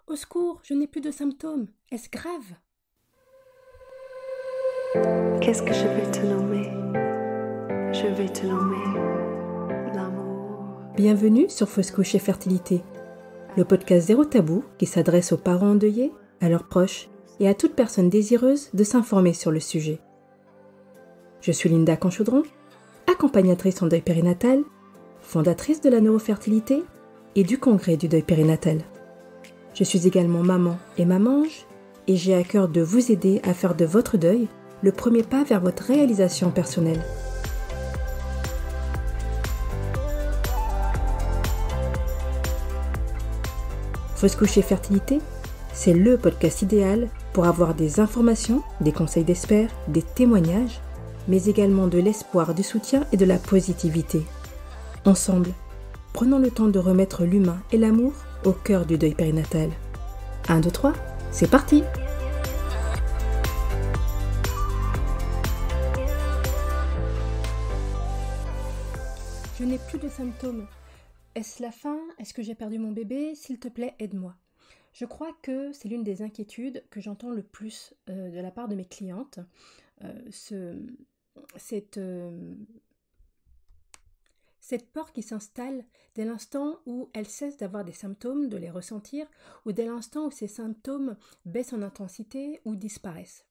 Au secours, je n'ai plus de symptômes. Est-ce grave? Qu'est-ce que je vais te nommer? Je vais te nommer l'amour. Bienvenue sur Fausse couche et fertilité, le podcast zéro tabou qui s'adresse aux parents endeuillés, à leurs proches et à toute personne désireuse de s'informer sur le sujet. Je suis Linda Canchaudron, accompagnatrice en deuil périnatal, fondatrice de la neurofertilité et du congrès du deuil périnatal. Je suis également maman et mamange et j'ai à cœur de vous aider à faire de votre deuil le premier pas vers votre réalisation personnelle. Fausse couche et fertilité, c'est le podcast idéal pour avoir des informations, des conseils d'experts, des témoignages, mais également de l'espoir, du soutien et de la positivité. Ensemble, prenons le temps de remettre l'humain et l'amour au cœur du deuil périnatal. 1, 2, 3, c'est parti! Je n'ai plus de symptômes. Est-ce la fin? Est-ce que j'ai perdu mon bébé? S'il te plaît, aide-moi. Je crois que c'est l'une des inquiétudes que j'entends le plus de la part de mes clientes. Cette peur qui s'installe dès l'instant où elles cessent d'avoir des symptômes, de les ressentir, ou dès l'instant où ces symptômes baissent en intensité ou disparaissent.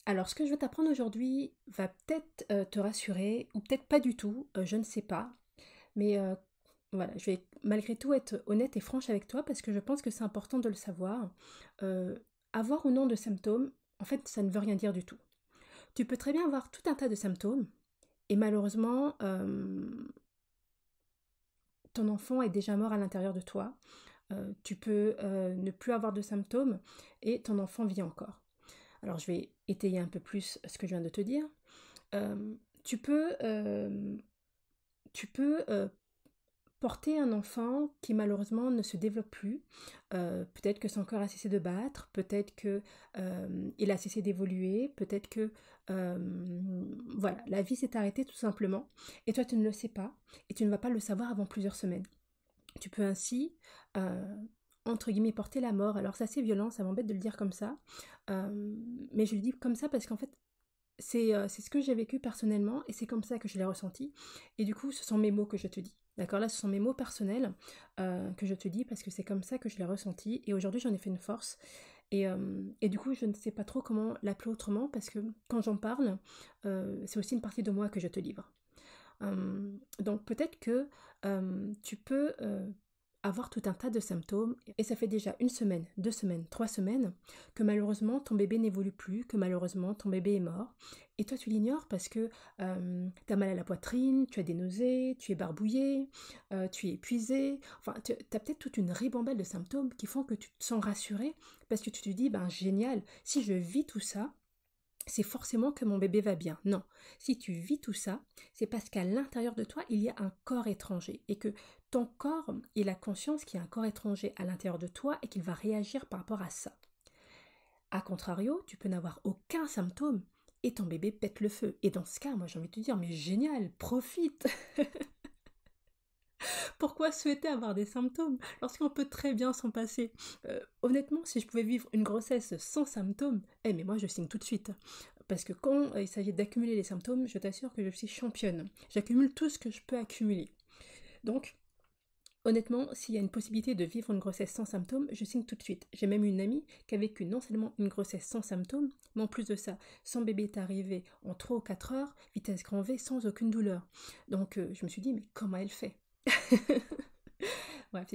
Alors, ce que je vais t'apprendre aujourd'hui va peut-être te rassurer, ou peut-être pas du tout, je ne sais pas. Mais voilà, je vais malgré tout être honnête et franche avec toi parce que je pense que c'est important de le savoir. Avoir ou non de symptômes, en fait, ça ne veut rien dire du tout. Tu peux très bien avoir tout un tas de symptômes et malheureusement, ton enfant est déjà mort à l'intérieur de toi. Tu peux ne plus avoir de symptômes et ton enfant vit encore. Alors, je vais étayer un peu plus ce que je viens de te dire. Tu peux porter un enfant qui malheureusement ne se développe plus. Peut-être que son corps a cessé de battre, peut-être qu'il a cessé d'évoluer, peut-être que voilà, la vie s'est arrêtée tout simplement. Et toi, tu ne le sais pas, et tu ne vas pas le savoir avant plusieurs semaines. Tu peux ainsi, entre guillemets, porter la mort. Alors c'est assez violent, ça m'embête de le dire comme ça, mais je le dis comme ça parce qu'en fait, c'est ce que j'ai vécu personnellement et c'est comme ça que je l'ai ressenti. Et du coup, ce sont mes mots que je te dis. D'accord? Là, ce sont mes mots personnels que je te dis parce que c'est comme ça que je l'ai ressenti. Et aujourd'hui, j'en ai fait une force. Et du coup, je ne sais pas trop comment l'appeler autrement parce que quand j'en parle, c'est aussi une partie de moi que je te livre. Donc peut-être que tu peux avoir tout un tas de symptômes et ça fait déjà 1 semaine, 2 semaines, 3 semaines que malheureusement ton bébé n'évolue plus, que malheureusement ton bébé est mort et toi tu l'ignores parce que tu as mal à la poitrine, tu as des nausées, tu es barbouillé, tu es épuisé, enfin tu as peut-être toute une ribambelle de symptômes qui font que tu te sens rassuré parce que tu te dis ben génial, si je vis tout ça, c'est forcément que mon bébé va bien. Non. Si tu vis tout ça, c'est parce qu'à l'intérieur de toi, il y a un corps étranger et que ton corps, il a conscience qu'il y a un corps étranger à l'intérieur de toi et qu'il va réagir par rapport à ça. A contrario, tu peux n'avoir aucun symptôme et ton bébé pète le feu. Et dans ce cas, moi j'ai envie de te dire, mais génial, profite. Pourquoi souhaiter avoir des symptômes lorsqu'on peut très bien s'en passer? Honnêtement, si je pouvais vivre une grossesse sans symptômes, mais moi je signe tout de suite. Parce que quand il s'agit d'accumuler les symptômes, je t'assure que je suis championne. J'accumule tout ce que je peux accumuler. Donc, honnêtement, s'il y a une possibilité de vivre une grossesse sans symptômes, je signe tout de suite. J'ai même une amie qui a vécu non seulement une grossesse sans symptômes, mais en plus de ça, son bébé est arrivé en 3 ou 4 heures, vitesse grand V, sans aucune douleur. Donc, je me suis dit, mais comment elle fait? Bref,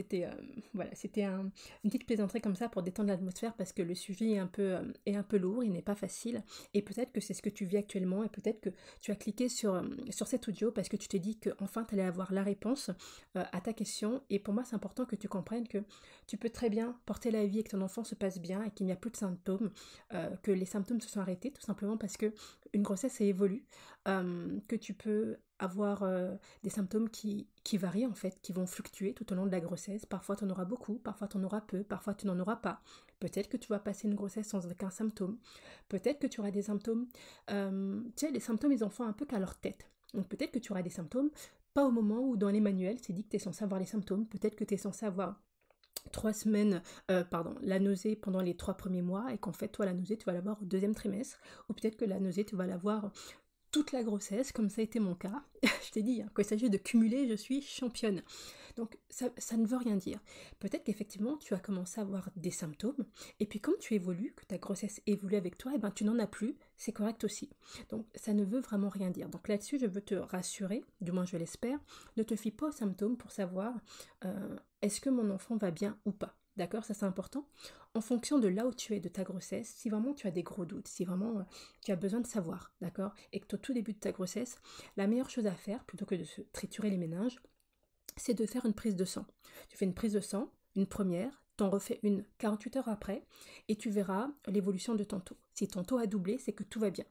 c'était une petite plaisanterie comme ça pour détendre l'atmosphère parce que le sujet est un peu lourd, il n'est pas facile et peut-être que c'est ce que tu vis actuellement et peut-être que tu as cliqué sur cet audio parce que tu t'es dit qu'enfin tu allais avoir la réponse à ta question et pour moi c'est important que tu comprennes que tu peux très bien porter la vie et que ton enfant se passe bien et qu'il n'y a plus de symptômes, que les symptômes se sont arrêtés tout simplement parce que une grossesse évolue, que tu peux avoir des symptômes qui varient en fait, qui vont fluctuer tout au long de la grossesse. Parfois tu en auras beaucoup, parfois tu en auras peu, parfois tu n'en auras pas. Peut-être que tu vas passer une grossesse sans aucun symptôme. Peut-être que tu auras des symptômes. Tu sais, les symptômes, ils en font un peu qu'à leur tête. Donc peut-être que tu auras des symptômes, pas au moment où dans les manuels, c'est dit que tu es censé avoir les symptômes. Peut-être que tu es censé avoir la nausée pendant les 3 premiers mois et qu'en fait, toi, la nausée, tu vas l'avoir au 2e trimestre, ou peut-être que la nausée, tu vas l'avoir toute la grossesse, comme ça a été mon cas. Je t'ai dit, hein, quand il s'agit de cumuler, je suis championne. Donc ça ne veut rien dire. Peut-être qu'effectivement, tu as commencé à avoir des symptômes, et puis comme tu évolues, que ta grossesse évolue avec toi, et ben tu n'en as plus, c'est correct aussi. Donc ça ne veut vraiment rien dire. Donc là-dessus, je veux te rassurer, du moins je l'espère, ne te fie pas aux symptômes pour savoir est-ce que mon enfant va bien ou pas. D'accord, ça c'est important. En fonction de là où tu es de ta grossesse, si vraiment tu as des gros doutes, si vraiment tu as besoin de savoir, d'accord, et que tu es au tout début de ta grossesse, la meilleure chose à faire, plutôt que de se triturer les méninges, c'est de faire une prise de sang. Tu fais une prise de sang, une première, t'en refais une 48 heures après, et tu verras l'évolution de ton taux. Si ton taux a doublé, c'est que tout va bien.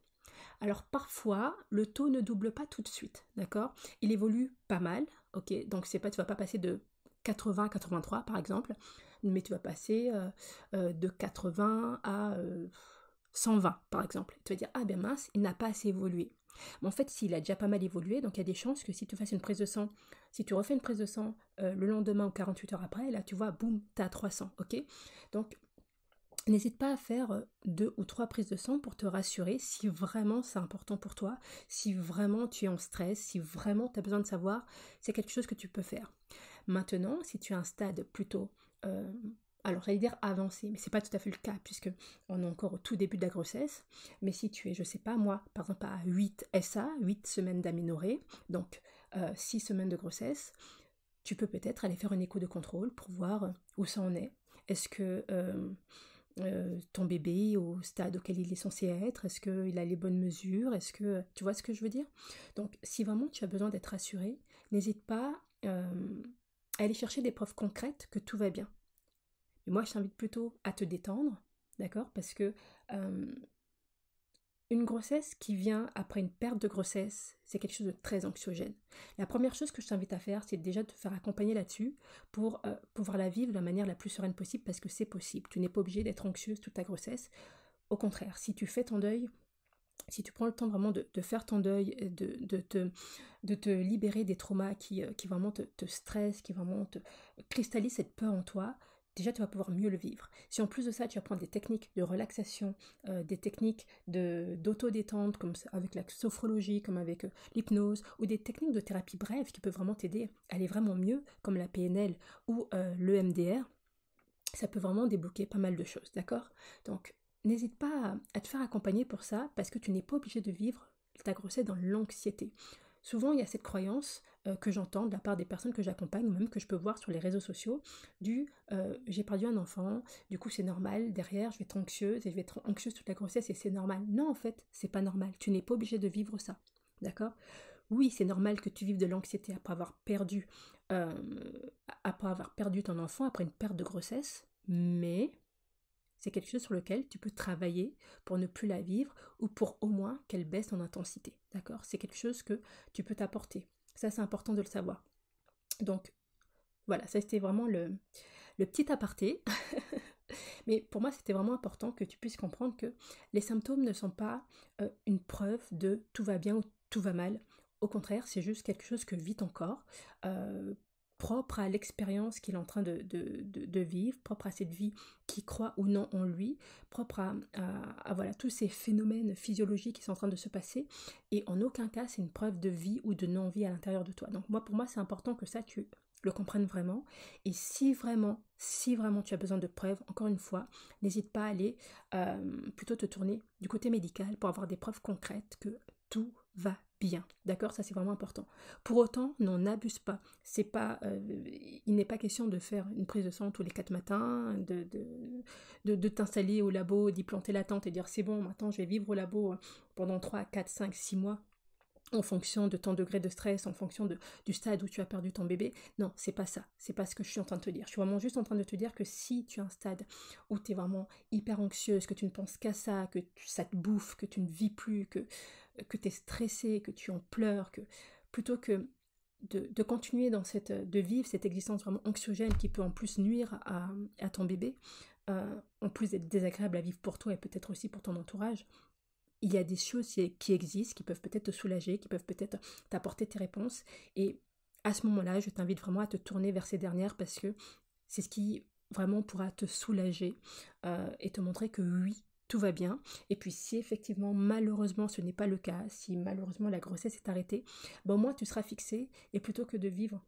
Alors parfois, le taux ne double pas tout de suite, d'accord? Il évolue pas mal, ok? Donc c'est pas, tu vas pas passer de 80 à 83 par exemple, mais tu vas passer de 80 à 120 par exemple. Tu vas dire, ah ben mince, il n'a pas assez évolué. Mais en fait, s'il a déjà pas mal évolué, donc il y a des chances que si tu fasses une prise de sang, si tu refais une prise de sang le lendemain ou 48 heures après, là tu vois, boum, t'es à 300, ok? Donc n'hésite pas à faire 2 ou 3 prises de sang pour te rassurer si vraiment c'est important pour toi, si vraiment tu es en stress, si vraiment tu as besoin de savoir, c'est quelque chose que tu peux faire. Maintenant, si tu as un stade plutôt, alors j'allais dire avancé, mais c'est pas tout à fait le cas puisque on est encore au tout début de la grossesse, mais si tu es, je sais pas moi, par exemple à 8 SA, 8 semaines d'aménorrhée, donc 6 semaines de grossesse, tu peux peut-être aller faire une écho de contrôle pour voir où ça en est. Est-ce que ton bébé au stade auquel il est censé être, est-ce qu'il a les bonnes mesures, est-ce que tu vois ce que je veux dire? Donc si vraiment tu as besoin d'être rassuré, n'hésite pas à aller chercher des preuves concrètes que tout va bien. Mais moi je t'invite plutôt à te détendre, d'accord? Parce que une grossesse qui vient après une perte de grossesse, c'est quelque chose de très anxiogène. La première chose que je t'invite à faire, c'est déjà de te faire accompagner là-dessus pour pouvoir la vivre de la manière la plus sereine possible parce que c'est possible. Tu n'es pas obligée d'être anxieuse toute ta grossesse. Au contraire, si tu fais ton deuil, si tu prends le temps vraiment de faire ton deuil, de te libérer des traumas qui vraiment te stressent, qui vraiment te cristallisent cette peur en toi, déjà tu vas pouvoir mieux le vivre. Si en plus de ça tu apprends des techniques de relaxation, des techniques d'auto-détente comme avec la sophrologie, comme avec l'hypnose, ou des techniques de thérapie brève qui peuvent vraiment t'aider à aller vraiment mieux, comme la PNL ou le MDR, ça peut vraiment débloquer pas mal de choses, d'accord? Donc n'hésite pas à te faire accompagner pour ça parce que tu n'es pas obligé de vivre ta grossesse dans l'anxiété. Souvent, il y a cette croyance que j'entends de la part des personnes que j'accompagne, ou même que je peux voir sur les réseaux sociaux, du j'ai perdu un enfant, du coup c'est normal, derrière je vais être anxieuse et je vais être anxieuse toute la grossesse et c'est normal. Non, en fait, c'est pas normal. Tu n'es pas obligé de vivre ça. D'accord? Oui, c'est normal que tu vives de l'anxiété euh, après avoir perdu ton enfant, après une perte de grossesse, mais c'est quelque chose sur lequel tu peux travailler pour ne plus la vivre ou pour au moins qu'elle baisse en intensité. D'accord? C'est quelque chose que tu peux t'apporter. Ça, c'est important de le savoir. Donc, voilà, ça c'était vraiment le petit aparté. Mais pour moi, c'était vraiment important que tu puisses comprendre que les symptômes ne sont pas une preuve de tout va bien ou tout va mal. Au contraire, c'est juste quelque chose que vit ton corps, propre à l'expérience qu'il est en train de vivre, propre à cette vie qui croit ou non en lui, propre à voilà, tous ces phénomènes physiologiques qui sont en train de se passer. Et en aucun cas, c'est une preuve de vie ou de non-vie à l'intérieur de toi. Donc moi, pour moi, c'est important que ça, tu le comprennes vraiment. Et si vraiment tu as besoin de preuves, encore une fois, n'hésite pas à aller plutôt te tourner du côté médical pour avoir des preuves concrètes que tout va bien. D'accord? Ça, c'est vraiment important. Pour autant, n'en abuse pas. C'est pas, il n'est pas question de faire une prise de sang tous les 4 matins, de t'installer au labo, d'y planter la tente et dire c'est bon, maintenant je vais vivre au labo pendant 3, 4, 5, 6 mois en fonction de ton degré de stress, en fonction du stade où tu as perdu ton bébé. Non, c'est pas ça. C'est pas ce que je suis en train de te dire. Je suis vraiment juste en train de te dire que si tu as un stade où tu es vraiment hyper anxieuse, que tu ne penses qu'à ça, ça te bouffe, que tu ne vis plus, que tu es stressée, que tu en pleures, que plutôt que de continuer de vivre cette existence vraiment anxiogène qui peut en plus nuire à ton bébé, en plus d'être désagréable à vivre pour toi et peut-être aussi pour ton entourage, il y a des choses qui existent, qui peuvent peut-être te soulager, qui peuvent peut-être t'apporter tes réponses. Et à ce moment-là, je t'invite vraiment à te tourner vers ces dernières parce que c'est ce qui vraiment pourra te soulager et te montrer que oui, tout va bien. Et puis si effectivement, malheureusement, ce n'est pas le cas, si malheureusement la grossesse est arrêtée, au moins tu seras fixé et plutôt que de vivre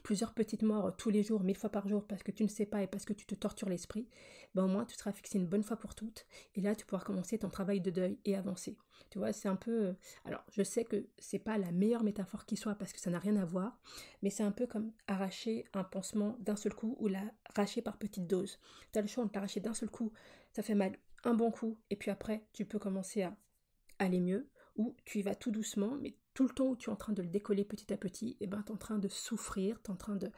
plusieurs petites morts tous les jours, 1000 fois par jour, parce que tu ne sais pas et parce que tu te tortures l'esprit, au moins tu seras fixé une bonne fois pour toutes, et là tu pourras commencer ton travail de deuil et avancer. Tu vois, c'est un peu... Alors, je sais que c'est pas la meilleure métaphore qui soit, parce que ça n'a rien à voir, mais c'est un peu comme arracher un pansement d'un seul coup, ou l'arracher par petites doses. Tu as le choix de l'arracher d'un seul coup, ça fait mal un bon coup, et puis après, tu peux commencer à aller mieux, ou tu y vas tout doucement, mais tout le temps où tu es en train de le décoller petit à petit, et ben tu es en train de souffrir, tu es en train de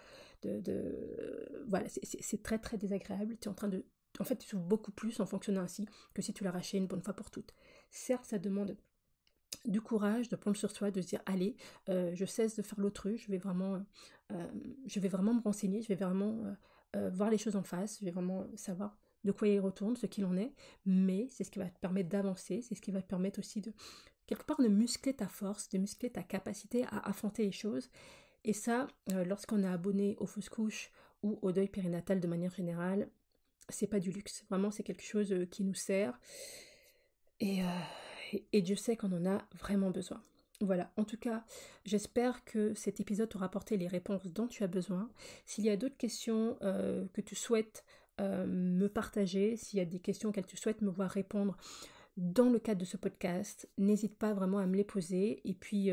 voilà, c'est très très désagréable, tu es en train de... En fait, tu souffres beaucoup plus en fonctionnant ainsi que si tu l'arrachais une bonne fois pour toutes. Certes, ça demande du courage, de prendre sur soi, de se dire allez, je cesse de faire l'autruche, je vais vraiment me renseigner, je vais vraiment voir les choses en face, je vais vraiment savoir de quoi il retourne, ce qu'il en est, mais c'est ce qui va te permettre d'avancer, c'est ce qui va te permettre aussi de, quelque part, de muscler ta force, de muscler ta capacité à affronter les choses. Et ça, lorsqu'on est abonné aux fausses couches ou au deuil périnatal de manière générale, c'est pas du luxe. Vraiment, c'est quelque chose qui nous sert. Et Dieu sait qu'on en a vraiment besoin. Voilà, en tout cas, j'espère que cet épisode t'aura apporté les réponses dont tu as besoin. S'il y a d'autres questions que tu souhaites me partager, s'il y a des questions auxquelles tu souhaites me voir répondre dans le cadre de ce podcast, n'hésite pas vraiment à me les poser. Et puis,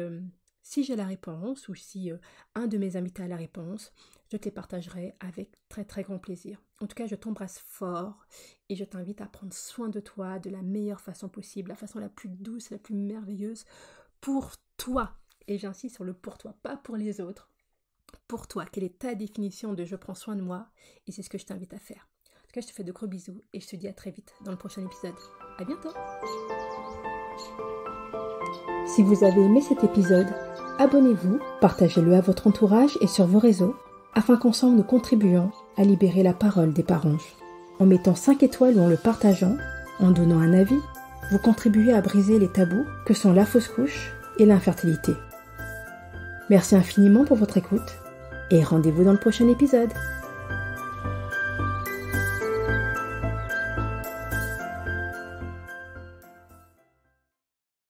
si j'ai la réponse ou si un de mes invités a la réponse, je te les partagerai avec très très grand plaisir. En tout cas, je t'embrasse fort et je t'invite à prendre soin de toi de la meilleure façon possible, la façon la plus douce, la plus merveilleuse pour toi. Et j'insiste sur le pour toi, pas pour les autres. Pour toi, quelle est ta définition de je prends soin de moi? Et c'est ce que je t'invite à faire. En tout cas, je te fais de gros bisous et je te dis à très vite dans le prochain épisode. À bientôt! Si vous avez aimé cet épisode, abonnez-vous, partagez-le à votre entourage et sur vos réseaux, afin qu'ensemble nous contribuions à libérer la parole des parents. En mettant 5 étoiles ou en le partageant, en donnant un avis, vous contribuez à briser les tabous que sont la fausse couche et l'infertilité. Merci infiniment pour votre écoute et rendez-vous dans le prochain épisode.